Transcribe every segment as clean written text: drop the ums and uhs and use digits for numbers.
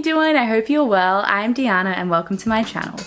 doing? I hope you're well. I'm Deanna and welcome to my channel.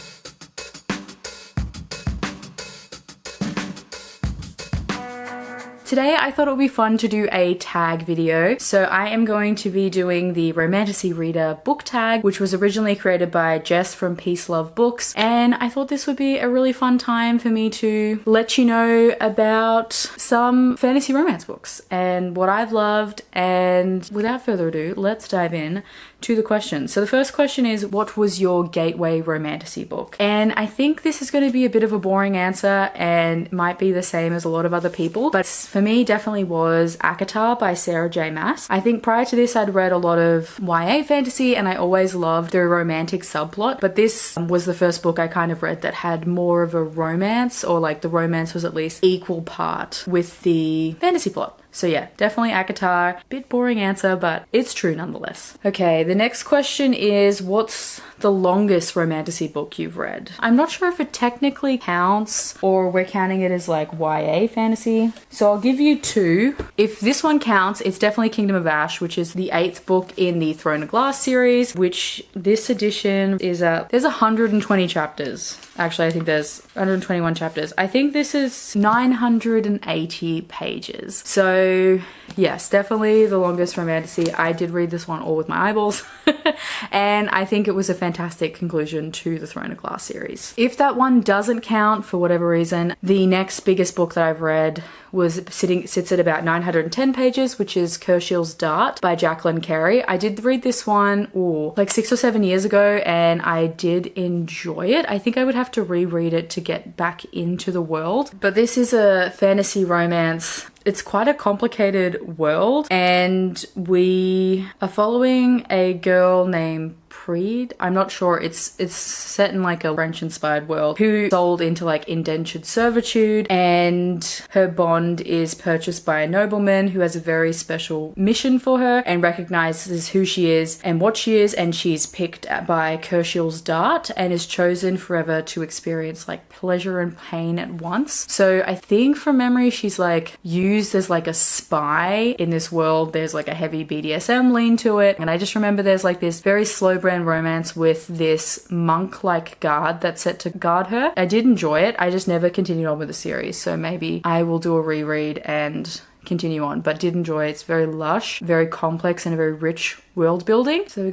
Today I thought it would be fun to do a tag video. So I am going to be doing the Romantasy Reader book tag, which was originally created by Jess from Peace Love Books. And I thought this would be a really fun time for me to let you know about some fantasy romance books and what I've loved. And without further ado, let's dive in to the questions. So the first question is, what was your gateway romantasy book? And I think this is going to be a bit of a boring answer and might be the same as a lot of other people, but for me definitely was ACOTAR by Sarah J Maas. I think prior to this I'd read a lot of YA fantasy and I always loved the romantic subplot, but this was the first book I kind of read that had more of a romance, or like the romance was at least equal part with the fantasy plot. So yeah, definitely ACOTAR. Bit boring answer, but it's true nonetheless. Okay, the next question is, what's the longest romantasy book you've read? I'm not sure if it technically counts or we're counting it as like YA fantasy. So I'll give you two. If this one counts, it's definitely Kingdom of Ash, which is the 8th book in the Throne of Glass series, which this edition is there's 120 chapters. Actually, I think there's 121 chapters. I think this is 980 pages. So yes, definitely the longest romantasy. I did read this one all with my eyeballs. And I think it was a fantastic conclusion to the Throne of Glass series. If that one doesn't count for whatever reason, the next biggest book that I've read sits at about 910 pages, which is Kershill's Dart by Jacqueline Carey. I did read this one like 6 or 7 years ago and I did enjoy it. I think I would have to reread it to get back into the world. But this is a fantasy romance. It's quite a complicated world and we are following a girl named Preed. I'm not sure. It's set in like a French-inspired world, who sold into like indentured servitude, and her bond is purchased by a nobleman who has a very special mission for her and recognizes who she is and what she is, and she's picked by Kershill's Dart and is chosen forever to experience like pleasure and pain at once. So I think from memory she's like used as like a spy in this world. There's like a heavy BDSM lean to it, and I just remember there's like this very slow brand romance with this monk-like guard that's set to guard her. I did enjoy it. I just never continued on with the series, so maybe I will do a reread and continue on, but did enjoy it. It's very lush, very complex, and a very rich world building. So there we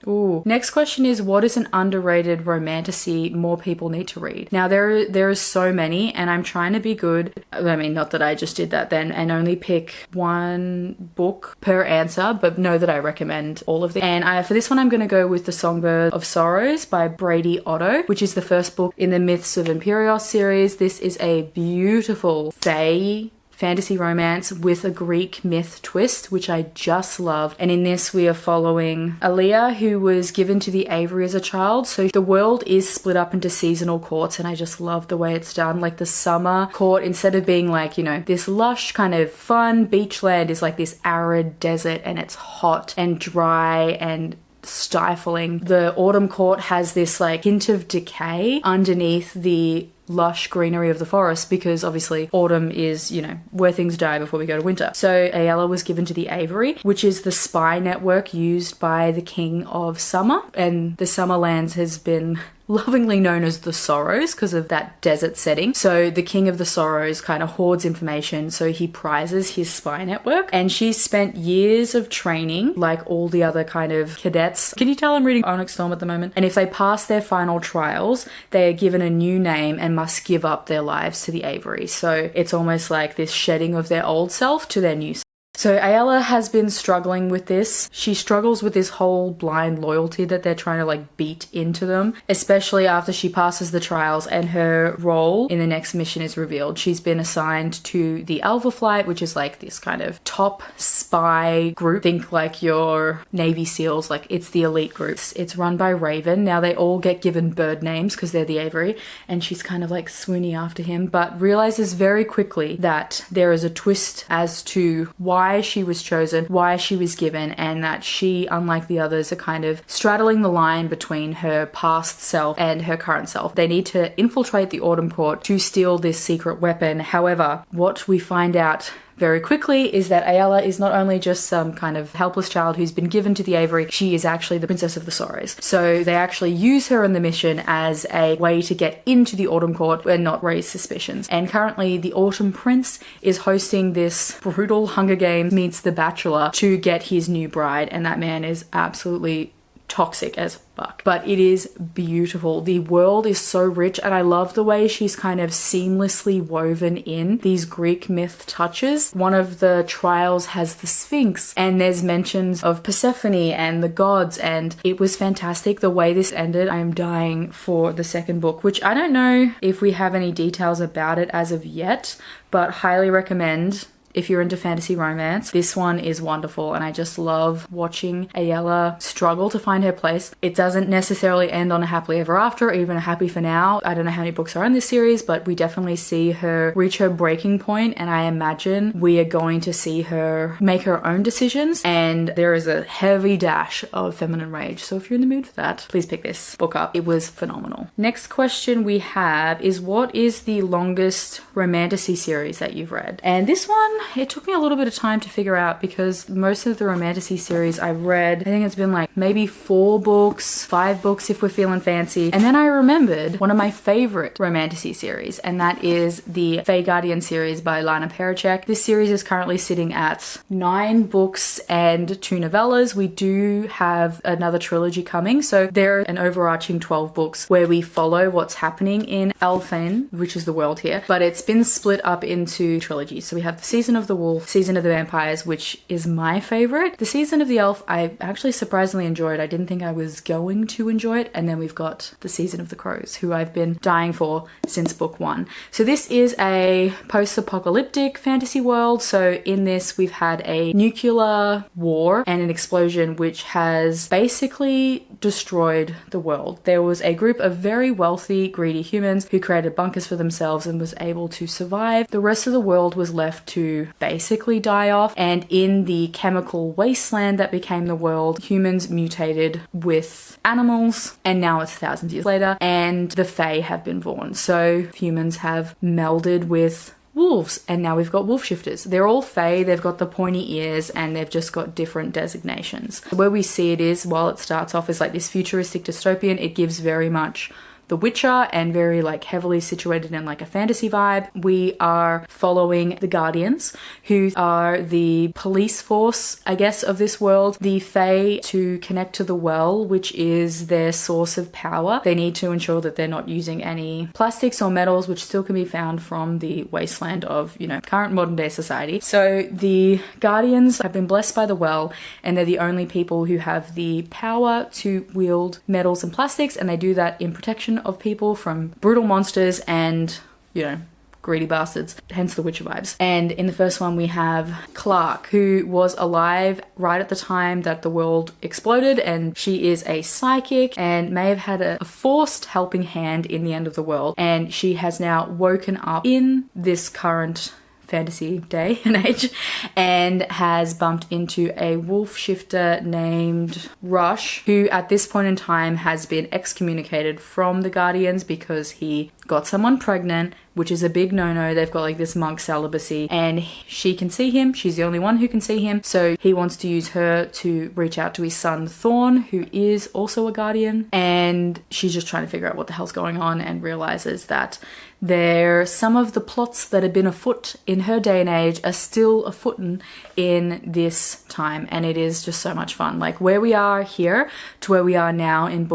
go. Ooh. Next question is, what is an underrated romantasy more people need to read? Now there is so many and I'm trying to be good. I mean, not that I just did that then and only pick one book per answer, but know that I recommend all of them. And for this one I'm going to go with The Songbird of Sorrows by Brady Otto, which is the first book in the Myths of Imperios series. This is a beautiful fae fantasy romance with a Greek myth twist, which I just loved. And in this we are following Aaliyah, who was given to the Aviary as a child. So the world is split up into seasonal courts and I just love the way it's done. Like the summer court, instead of being like, you know, this lush kind of fun beachland, is like this arid desert and it's hot and dry and stifling. The autumn court has this like hint of decay underneath the lush greenery of the forest, because obviously autumn is, you know, where things die before we go to winter. So Ayala was given to the Aviary, which is the spy network used by the King of Summer, and the Summerlands has been lovingly known as the Sorrows because of that desert setting. So the King of the Sorrows kind of hoards information, so he prizes his spy network, and she's spent years of training like all the other kind of cadets. Can you tell I'm reading Onyx Storm at the moment? And if they pass their final trials, they are given a new name and must give up their lives to the Aviary. So it's almost like this shedding of their old self to their new self. So Ayala has been struggling with this. She struggles with this whole blind loyalty that they're trying to like beat into them, especially after she passes the trials and her role in the next mission is revealed. She's been assigned to the Alpha Flight, which is like this kind of top spy group. Think like your Navy SEALs, like it's the elite group. It's run by Raven. Now they all get given bird names because they're the Aviary, and she's kind of like swooning after him, but realizes very quickly that there is a twist as to why she was chosen, why she was given, and that she, unlike the others, are kind of straddling the line between her past self and her current self. They need to infiltrate the Autumn Court to steal this secret weapon. However, what we find out very quickly is that Ayala is not only just some kind of helpless child who's been given to the Aviary, she is actually the Princess of the Sorrows. So they actually use her in the mission as a way to get into the Autumn Court and not raise suspicions. And currently the Autumn Prince is hosting this brutal Hunger Games meets The Bachelor to get his new bride, and that man is absolutely toxic as fuck. But it is beautiful. The world is so rich, and I love the way she's kind of seamlessly woven in these Greek myth touches. One of the trials has the Sphinx, and there's mentions of Persephone and the gods, and it was fantastic the way this ended. I am dying for the second book, which I don't know if we have any details about it as of yet, but highly recommend. If you're into fantasy romance, this one is wonderful, and I just love watching Ayala struggle to find her place. It doesn't necessarily end on a happily ever after or even a happy for now. I don't know how many books are in this series, but we definitely see her reach her breaking point, and I imagine we are going to see her make her own decisions, and there is a heavy dash of feminine rage. So if you're in the mood for that, please pick this book up. It was phenomenal. Next question we have is, what is the longest Romantasy series that you've read? And this one, it took me a little bit of time to figure out, because most of the Romantasy series I've read, I think it's been like maybe 4 books, 5 books if we're feeling fancy. And then I remembered one of my favorite Romantasy series, and that is the Fae Guardian series by Lana Pericek. This series is currently sitting at 9 books and 2 novellas. We do have another trilogy coming, so there are an overarching 12 books where we follow what's happening in Elfin, which is the world here, but it's been split up into trilogies. So we have the Season of the Wolf, Season of the Vampires, which is my favorite. The Season of the Elf, I actually surprisingly enjoyed. I didn't think I was going to enjoy it. And then we've got the Season of the Crows, who I've been dying for since book 1. So this is a post-apocalyptic fantasy world. So in this, we've had a nuclear war and an explosion which has basically destroyed the world. There was a group of very wealthy, greedy humans who created bunkers for themselves and was able to survive. The rest of the world was left to basically die off, and in the chemical wasteland that became the world, humans mutated with animals, and now it's thousands of years later, and the Fae have been born. So humans have melded with wolves, and now we've got wolf shifters. They're all Fae, they've got the pointy ears, and they've just got different designations. Where we see it is, while it starts off as like this futuristic dystopian, it gives very much The Witcher and very like heavily situated in like a fantasy vibe. We are following the Guardians, who are the police force, I guess, of this world. The Fae, to connect to the well, which is their source of power, they need to ensure that they're not using any plastics or metals, which still can be found from the wasteland of, you know, current modern day society. So the Guardians have been blessed by the well, and they're the only people who have the power to wield metals and plastics, and they do that in protection of people from brutal monsters and, you know, greedy bastards, hence the Witcher vibes. And in the first one we have Clark, who was alive right at the time that the world exploded, and she is a psychic and may have had a forced helping hand in the end of the world, and she has now woken up in this current fantasy day and age and has bumped into a wolf shifter named Rush, who at this point in time has been excommunicated from the Guardians because he got someone pregnant, which is a big no-no. They've got like this monk celibacy, and she can see him. She's the only one who can see him. So he wants to use her to reach out to his son Thorn, who is also a guardian. And she's just trying to figure out what the hell's going on, and realizes that some of the plots that have been afoot in her day and age are still afoot in this time. And it is just so much fun. Like where we are here to where we are now in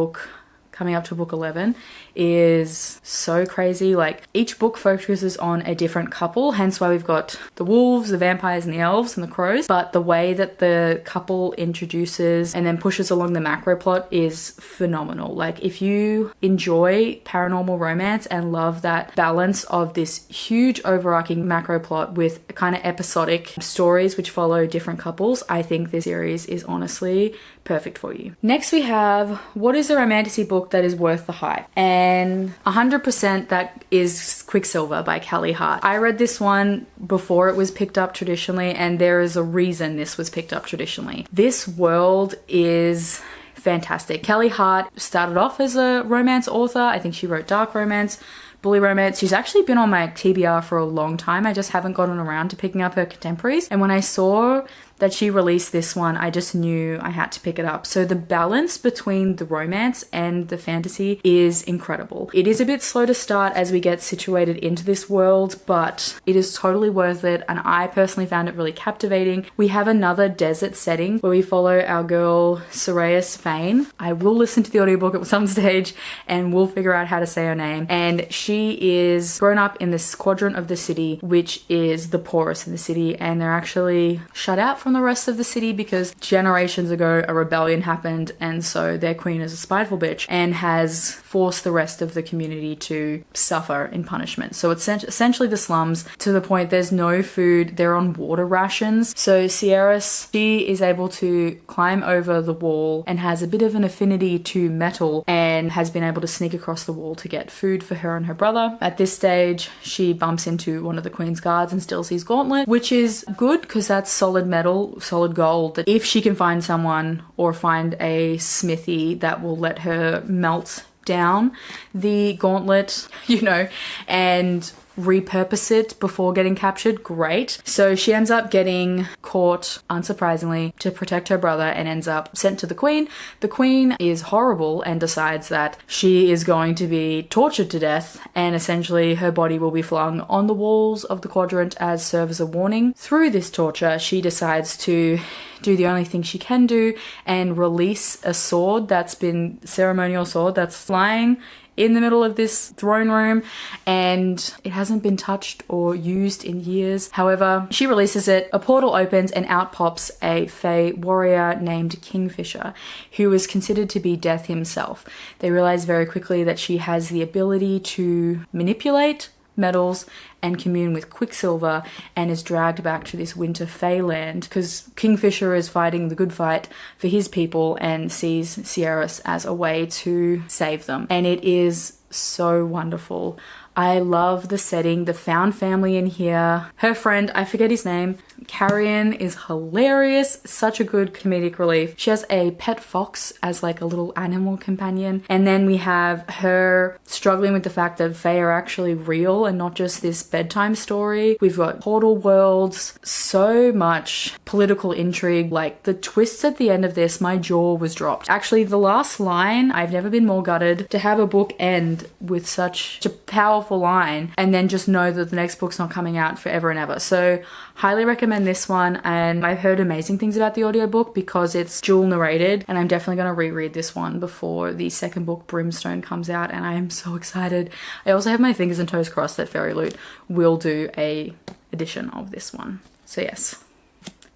coming up to book 11 is so crazy. Like each book focuses on a different couple, hence why we've got the wolves, the vampires, and the elves, and the crows. But the way that the couple introduces and then pushes along the macro plot is phenomenal. Like if you enjoy paranormal romance and love that balance of this huge overarching macro plot with kind of episodic stories which follow different couples, I think this series is honestly perfect for you. Next we have, what is a Romantasy book that is worth the hype? And 100% that is Quicksilver by Kelly Hart. I read this one before it was picked up traditionally, and there is a reason this was picked up traditionally. This world is fantastic. Kelly Hart started off as a romance author. I think she wrote dark romance bully romance. She's actually been on my TBR for a long time. I just haven't gotten around to picking up her contemporaries. And when I saw that she released this one, I just knew I had to pick it up. So the balance between the romance and the fantasy is incredible. It is a bit slow to start as we get situated into this world, but it is totally worth it, and I personally found it really captivating. We have another desert setting where we follow our girl Soraya's Fane. I will listen to the audiobook at some stage and we'll figure out how to say her name. And she is grown up in this quadrant of the city, which is the poorest in the city, and they're actually shut out from the rest of the city because generations ago a rebellion happened, and so their queen is a spiteful bitch and has forced the rest of the community to suffer in punishment. So it's essentially the slums, to the point there's no food, they're on water rations. So Sierra, she is able to climb over the wall and has a bit of an affinity to metal and has been able to sneak across the wall to get food for her and her brother. At this stage, she bumps into one of the queen's guards and steals his gauntlet, which is good because that's solid metal, solid gold, that if she can find someone or find a smithy that will let her melt down the gauntlet, you know, and repurpose it before getting captured, great. So she ends up getting caught, unsurprisingly, to protect her brother, and ends up sent to the queen. The queen is horrible and decides that she is going to be tortured to death, and essentially her body will be flung on the walls of the quadrant as serve as a warning. Through this torture, she decides to do the only thing she can do and release a sword that's been ceremonial sword that's flying in the middle of this throne room, and it hasn't been touched or used in years. However, she releases it, a portal opens, and out pops a Fae warrior named Kingfisher, who is considered to be death himself. They realize very quickly that she has the ability to manipulate metals and commune with Quicksilver, and is dragged back to this winter Fae land because Kingfisher is fighting the good fight for his people and sees Sierras as a way to save them. And it is so wonderful. I love the setting, the found family in here. Her friend, I forget his name, Carrion, is hilarious. Such a good comedic relief. She has a pet fox as like a little animal companion. And then we have her struggling with the fact that Fae are actually real and not just this bedtime story. We've got portal worlds, so much political intrigue. Like the twists at the end of this, my jaw was dropped. Actually, the last line, I've never been more gutted to have a book end with such a powerful line and then just know that the next book's not coming out forever and ever. So highly recommend this one, and I've heard amazing things about the audiobook because it's dual narrated, and I'm definitely going to reread this one before the second book, Brimstone, comes out, and I am so excited. I also have my fingers and toes crossed that Fairy Loot will do a edition of this one. So yes,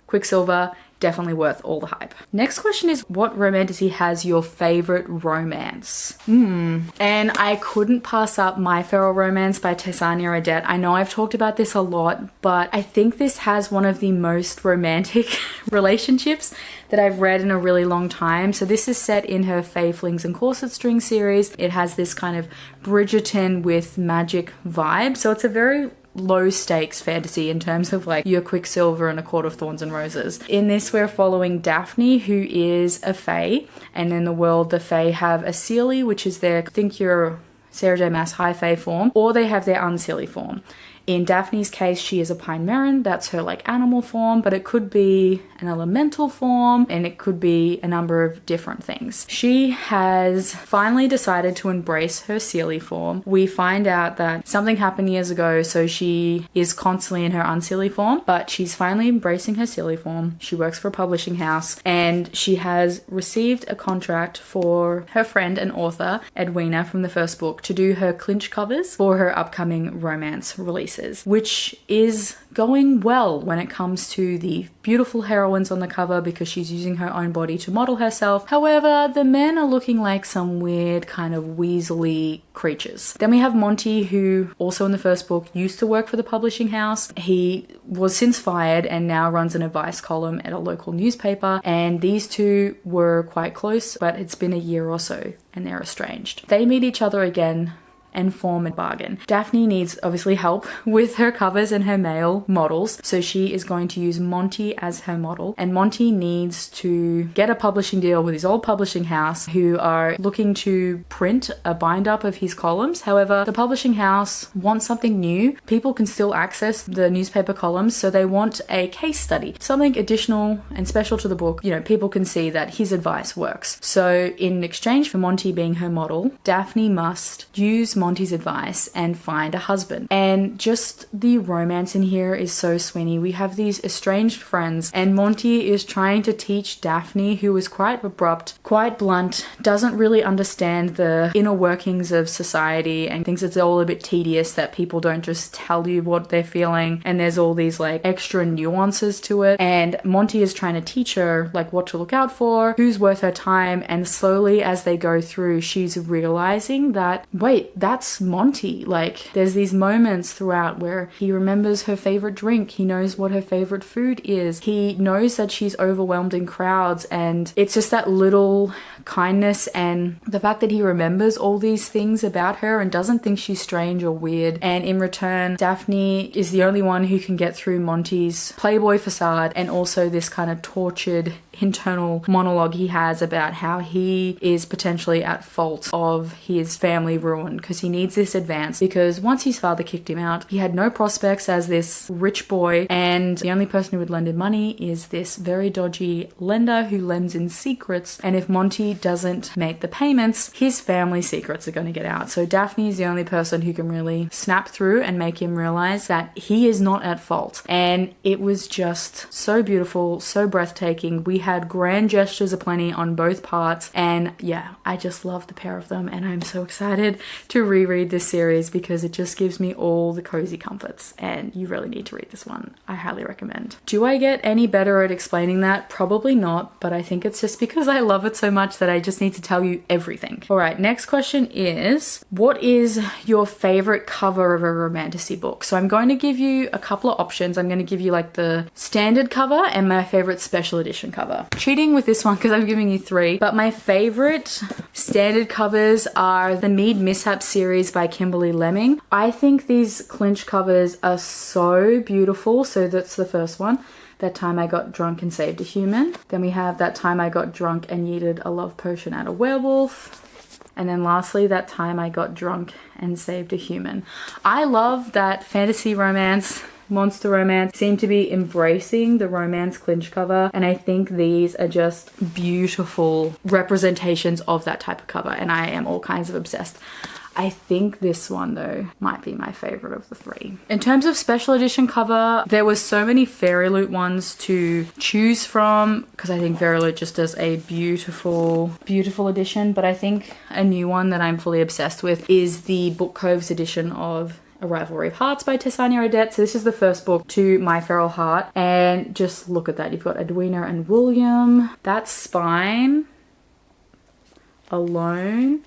Quicksilver, definitely worth all the hype. Next question is, what Romantasy has your favorite romance? And I couldn't pass up My Feral Romance by Tessania Adet. I know I've talked about this a lot, but I think this has one of the most romantic relationships that I've read in a really long time. So this is set in her Fae Flings and Corset String series. It has this kind of Bridgerton with magic vibe. So it's a very low stakes fantasy in terms of like your Quicksilver and A Court of Thorns and Roses. In this, we're following Daphne, who is a Fae, and in the world the Fae have a Seelie, which is their, think your Sarah J Maas high Fae form, or they have their Unseelie form. In Daphne's case, she is a Pine Merrin, that's her like animal form, but it could be an elemental form, and it could be a number of different things. She has finally decided to embrace her Seelie form. We find out that something happened years ago, so she is constantly in her Unseelie form, but she's finally embracing her Seelie form. She works for a publishing house, and she has received a contract for her friend and author, Edwina, from the first book, to do her clinch covers for her upcoming romance release, which is going well when it comes to the beautiful heroines on the cover because she's using her own body to model herself. However, the men are looking like some weird kind of weaselly creatures. Then we have Monty, who also in the first book used to work for the publishing house. He was since fired and now runs an advice column at a local newspaper, and these two were quite close, but it's been a year or so and they're estranged. They meet each other again and form a bargain. Daphne needs obviously help with her covers and her male models, so she is going to use Monty as her model, and Monty needs to get a publishing deal with his old publishing house who are looking to print a bind up of his columns. However, the publishing house wants something new. People can still access the newspaper columns, so they want a case study, something additional and special to the book. You know, people can see that his advice works. So in exchange for Monty being her model, Daphne must use Monty's advice and find a husband. And just the romance in here is so sweeney. We have these estranged friends, and Monty is trying to teach Daphne, who is quite abrupt, quite blunt, doesn't really understand the inner workings of society, and thinks it's all a bit tedious that people don't just tell you what they're feeling, and there's all these like extra nuances to it. And Monty is trying to teach her like what to look out for, who's worth her time, and slowly as they go through, she's realizing that, wait, that's Monty. Like, there's these moments throughout where he remembers her favorite drink, he knows what her favorite food is, he knows that she's overwhelmed in crowds, and it's just that little kindness and the fact that he remembers all these things about her and doesn't think she's strange or weird. And in return, Daphne is the only one who can get through Monty's playboy facade and also this kind of tortured internal monologue he has about how he is potentially at fault of his family ruin because he needs this advance, because once his father kicked him out, he had no prospects as this rich boy, and the only person who would lend him money is this very dodgy lender who lends in secrets, and if Monty doesn't make the payments, his family secrets are going to get out. So Daphne is the only person who can really snap through and make him realize that he is not at fault. And it was just so beautiful, so breathtaking. We had grand gestures aplenty on both parts, and yeah, I just love the pair of them, and I'm so excited to reread this series because it just gives me all the cozy comforts, and you really need to read this one. I highly recommend. Do I get any better at explaining that? Probably not, but I think it's just because I love it so much that I just need to tell you everything. All right, next question is, what is your favorite cover of a Romantasy book? So I'm going to give you a couple of options. I'm going to give you like the standard cover and my favorite special edition cover. Cheating with this one because I'm giving you three, but my favorite standard covers are the Mead Mishap series by Kimberly Lemming. I think these clinch covers are so beautiful. So that's the first one. That Time I Got Drunk and Saved a Human. Then we have That Time I Got Drunk and Yeeted a Love Potion at a Werewolf. And then lastly, That Time I Got Drunk and Saved a Human. I love that fantasy romance, monster romance seem to be embracing the romance clinch cover, and I think these are just beautiful representations of that type of cover, and I am all kinds of obsessed. I think this one though might be my favorite of the three. In terms of special edition cover, there was so many Fairy Loot ones to choose from because I think Fairy Loot just does a beautiful, beautiful edition, but I think a new one that I'm fully obsessed with is the Book Coves edition of A Rivalry of Hearts by Tessania Odette. So this is the first book to My Feral Heart, and just look at that. You've got Edwina and William. That spine alone.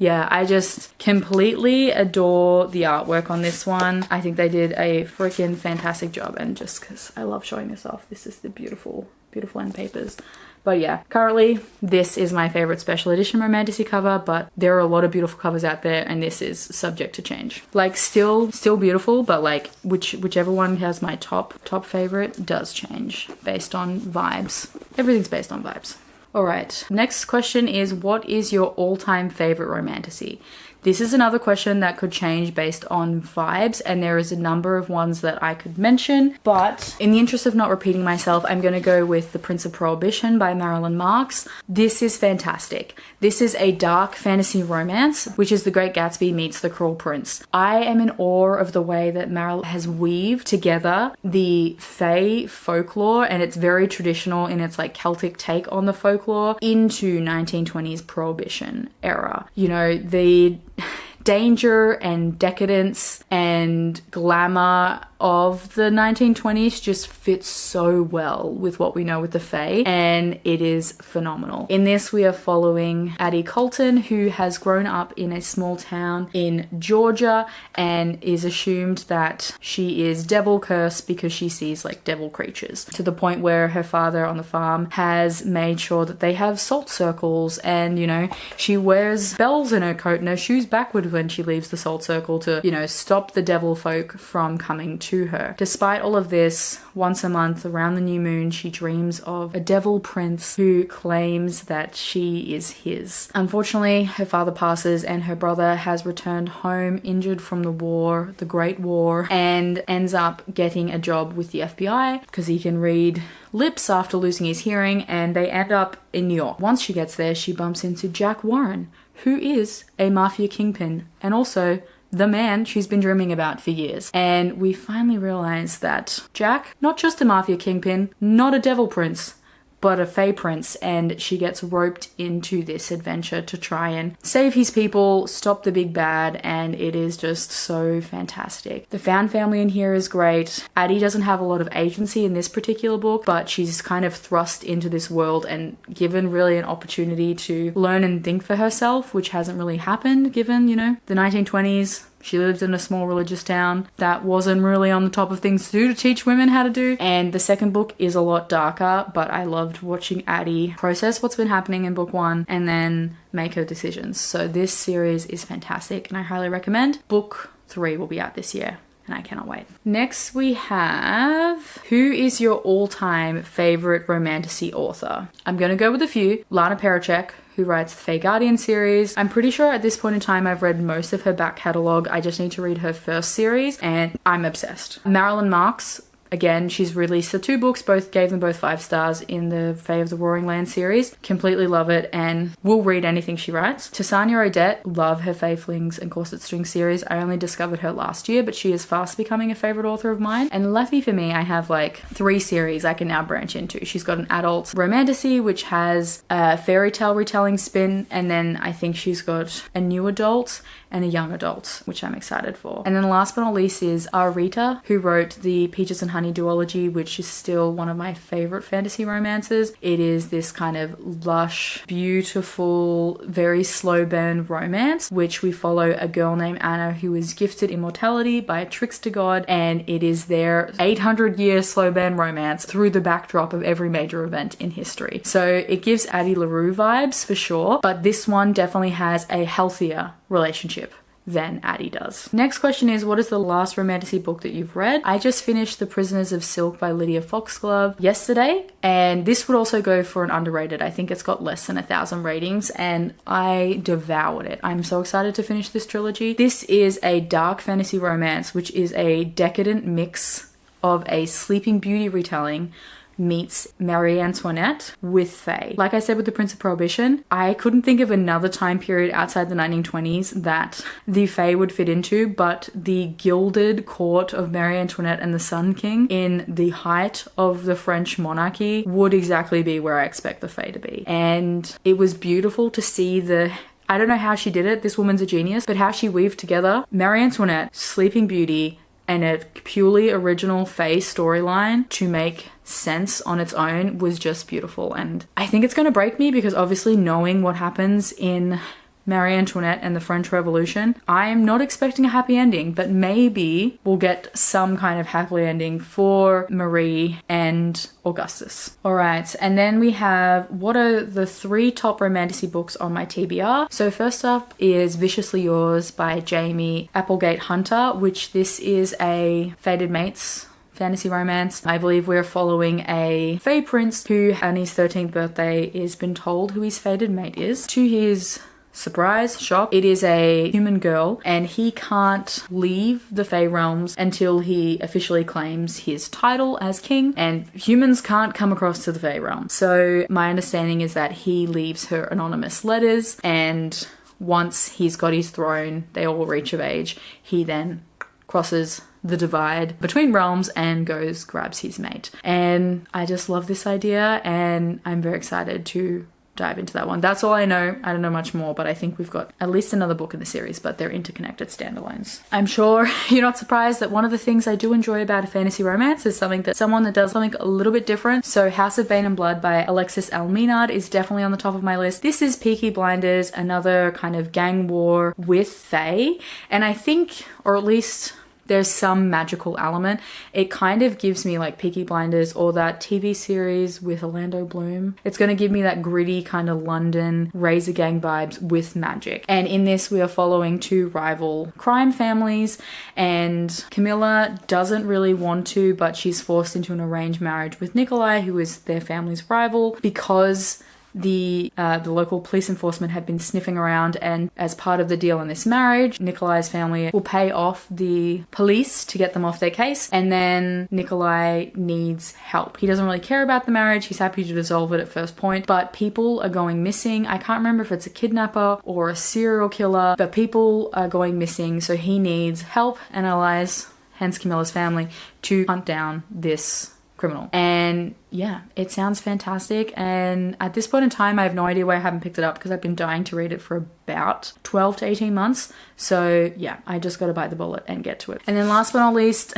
Yeah, I just completely adore the artwork on this one. I think they did a freaking fantastic job, and just because I love showing this off, this is the beautiful, beautiful end papers. But yeah, currently this is my favorite special edition Romantasy cover, but there are a lot of beautiful covers out there, and this is subject to change. Like still beautiful, but like whichever one has my top favorite does change based on vibes. Everything's based on vibes. All right, next question is, what is your all-time favorite Romantasy? This is another question that could change based on vibes, and there is a number of ones that I could mention, but in the interest of not repeating myself, I'm going to go with The Prince of Prohibition by Marilyn Marks. This is fantastic. This is a dark fantasy romance, which is The Great Gatsby meets The Cruel Prince. I am in awe of the way that Marilyn has weaved together the Fae folklore, and it's very traditional in its like Celtic take on the folklore, into 1920s Prohibition era. You know, the danger and decadence and glamour of the 1920s just fits so well with what we know with the Fae, and it is phenomenal. In this, we are following Addie Colton, who has grown up in a small town in Georgia and is assumed that she is devil cursed because she sees like devil creatures, to the point where her father on the farm has made sure that they have salt circles, and, you know, she wears bells in her coat and her shoes backward when she leaves the salt circle to, you know, stop the devil folk from coming to her. Despite all of this, once a month around the new moon, she dreams of a devil prince who claims that she is his. Unfortunately, her father passes and her brother has returned home injured from the war, the Great War, and ends up getting a job with the FBI because he can read lips after losing his hearing, and they end up in New York. Once she gets there, she bumps into Jack Warren, who is a mafia kingpin and also the man she's been dreaming about for years. And we finally realize that Jack, not just a mafia kingpin, not a devil prince, but a Fae prince, and she gets roped into this adventure to try and save his people, stop the big bad, and it is just so fantastic. The found family in here is great. Addie doesn't have a lot of agency in this particular book, but she's kind of thrust into this world and given really an opportunity to learn and think for herself, which hasn't really happened given, you know, the 1920s. She lived in a small religious town that wasn't really on the top of things to do to teach women how to do. And the second book is a lot darker, but I loved watching Addie process what's been happening in book one and then make her decisions. So this series is fantastic and I highly recommend. Book 3 will be out this year, and I cannot wait. Next we have, who is your all-time favorite Romantasy author? I'm gonna go with a few. Lana Perachek, who writes the Fae Guardian series. I'm pretty sure at this point in time I've read most of her back catalogue. I just need to read her first series and I'm obsessed. Marilyn Marks, again, she's released the 2 books, gave them both 5 stars in the Fae of the Roaring Land series. Completely love it and will read anything she writes. Tessania Odette, love her Fae Flings and Corset String series. I only discovered her last year, but she is fast becoming a favorite author of mine. And lucky for me, I have like 3 series I can now branch into. She's got an adult Romantasy, which has a fairy tale retelling spin, and then I think she's got a new adult and a young adult, which I'm excited for. And then last but not least is Rita, who wrote the Peaches and Honey duology, which is still one of my favorite fantasy romances. It is this kind of lush, beautiful, very slow burn romance, which we follow a girl named Anna who is gifted immortality by a trickster god, and it is their 800-year slow burn romance through the backdrop of every major event in history. So it gives Addie LaRue vibes for sure, but this one definitely has a healthier relationship than Addie does. Next question is, what is the last Romantasy book that you've read? I just finished The Prisoners of Silk by Lydia Foxglove yesterday, and this would also go for an underrated. I think it's got less than 1,000 ratings and I devoured it. I'm so excited to finish this trilogy. This is a dark fantasy romance, which is a decadent mix of a Sleeping Beauty retelling meets Marie Antoinette with Fae. Like I said with The Prince of Prohibition, I couldn't think of another time period outside the 1920s that the Fae would fit into, but the gilded court of Marie Antoinette and the Sun King in the height of the French monarchy would exactly be where I expect the Fae to be. And it was beautiful to see I don't know how she did it, this woman's a genius, but how she weaved together Marie Antoinette, Sleeping Beauty, and a purely original Fae storyline to make sense on its own was just beautiful. And I think it's going to break me because obviously knowing what happens in Marie Antoinette and the French Revolution, I'm not expecting a happy ending, but maybe we'll get some kind of happy ending for Marie and Augustus. All right, and then we have, what are the 3 top Romantasy books on my TBR? So first up is Viciously Yours by Jamie Applegate Hunter, which this is a Fated Mates fantasy romance. I believe we're following a Fae prince who on his 13th birthday is been told who his fated mate is. To his surprise, shock, it is a human girl, and he can't leave the Fae realms until he officially claims his title as king, and humans can't come across to the Fae realm. So my understanding is that he leaves her anonymous letters, and once he's got his throne, they all reach of age, he then crosses the divide between realms and grabs his mate. And I just love this idea, and I'm very excited to dive into that one. That's all I know. I don't know much more, but I think we've got at least another book in the series, but they're interconnected standalones. I'm sure you're not surprised that one of the things I do enjoy about a fantasy romance is someone that does something a little bit different. So House of Bane and Blood by Alexis L. Maynard is definitely on the top of my list. This is Peaky Blinders, another kind of gang war with fae, and I think, or at least there's some magical element. It kind of gives me like Peaky Blinders or that TV series with Orlando Bloom. It's going to give me that gritty kind of London Razor Gang vibes with magic. And in this, we are following two rival crime families, and Camilla doesn't really want to, but she's forced into an arranged marriage with Nikolai, who is their family's rival, because the local police enforcement have been sniffing around, and as part of the deal in this marriage, Nikolai's family will pay off the police to get them off their case, and then Nikolai needs help. He doesn't really care about the marriage. He's happy to dissolve it at first point, but people are going missing. I can't remember if it's a kidnapper or a serial killer, but people are going missing, so he needs help and allies, hence Camilla's family, to hunt down this criminal. And yeah, it sounds fantastic, and at this point in time I have no idea why I haven't picked it up, because I've been dying to read it for about 12 to 18 months. So yeah, I just gotta bite the bullet and get to it. And then last but not least,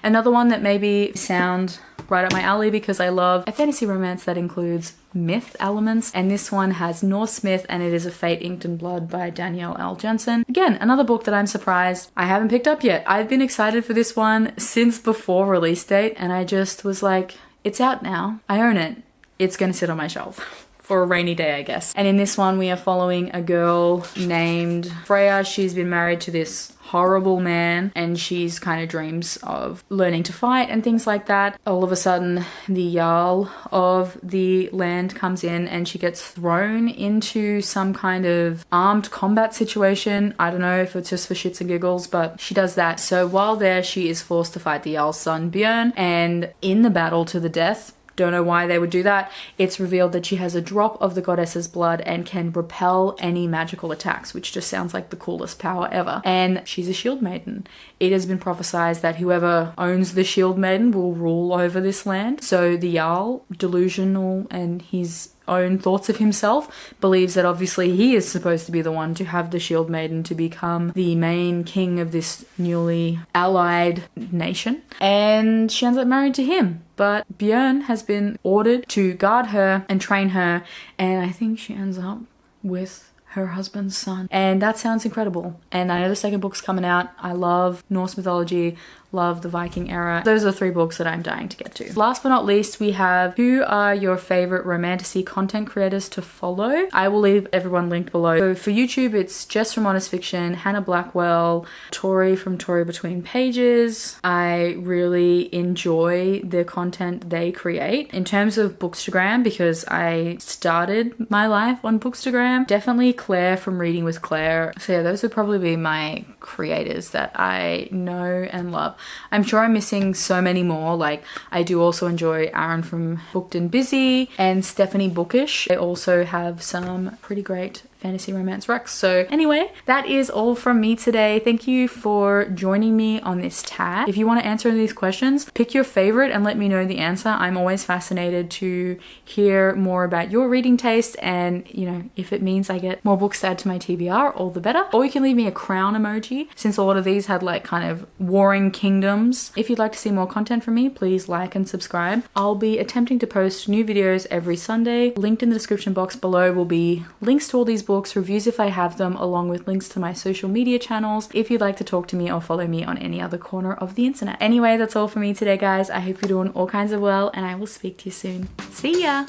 another one that maybe sound right up my alley, because I love a fantasy romance that includes myth elements, and this one has Norse myth, and it is A Fate Inked in Blood by Danielle L. Jensen. Again, another book that I'm surprised I haven't picked up yet. I've been excited for this one since before release date, and I just was like, it's out now. I own it. It's gonna sit on my shelf for a rainy day, I guess. And in this one, we are following a girl named Freya. She's been married to this horrible man, and she's kind of dreams of learning to fight and things like that. All of a sudden, the Jarl of the land comes in, and she gets thrown into some kind of armed combat situation. I don't know if it's just for shits and giggles, but she does that. So while there, she is forced to fight the Jarl's son, Björn, and in the battle to the death, don't know why they would do that, it's revealed that she has a drop of the goddess's blood and can repel any magical attacks, which just sounds like the coolest power ever. And she's a shield maiden. It has been prophesied that whoever owns the shield maiden will rule over this land. So the Jarl, delusional and his own thoughts of himself, believes that obviously he is supposed to be the one to have the shield maiden to become the main king of this newly allied nation, and she ends up married to him. But Björn has been ordered to guard her and train her, and I think she ends up with her husband's son, and that sounds incredible. And I know the second book's coming out. I love Norse mythology, love the Viking era. Those are the 3 books that I'm dying to get to. Last but not least, we have who are your favorite Romantasy content creators to follow. I will leave everyone linked below. So for YouTube, it's Jess from Honest Fiction, Hannah Blackwell, Tori from Tori Between Pages. I really enjoy the content they create. In terms of Bookstagram, because I started my life on Bookstagram, definitely Claire from Reading with Claire. So yeah, those would probably be my creators that I know and love. I'm sure I'm missing so many more. Like, I do also enjoy Aaron from Booked and Busy and Stephanie Bookish. They also have some pretty great fantasy romance recs. So anyway, that is all from me today. Thank you for joining me on this tag. If you want to answer any of these questions, pick your favorite and let me know the answer. I'm always fascinated to hear more about your reading taste, and you know, if it means I get more books to add to my TBR, all the better. Or you can leave me a crown emoji, since a lot of these had like kind of warring kingdoms. If you'd like to see more content from me, please like and subscribe. I'll be attempting to post new videos every Sunday. Linked in the description box below will be links to all these books, reviews if I have them, along with links to my social media channels if you'd like to talk to me or follow me on any other corner of the internet. Anyway, that's all for me today, guys. I hope you're doing all kinds of well, and I will speak to you soon. See ya!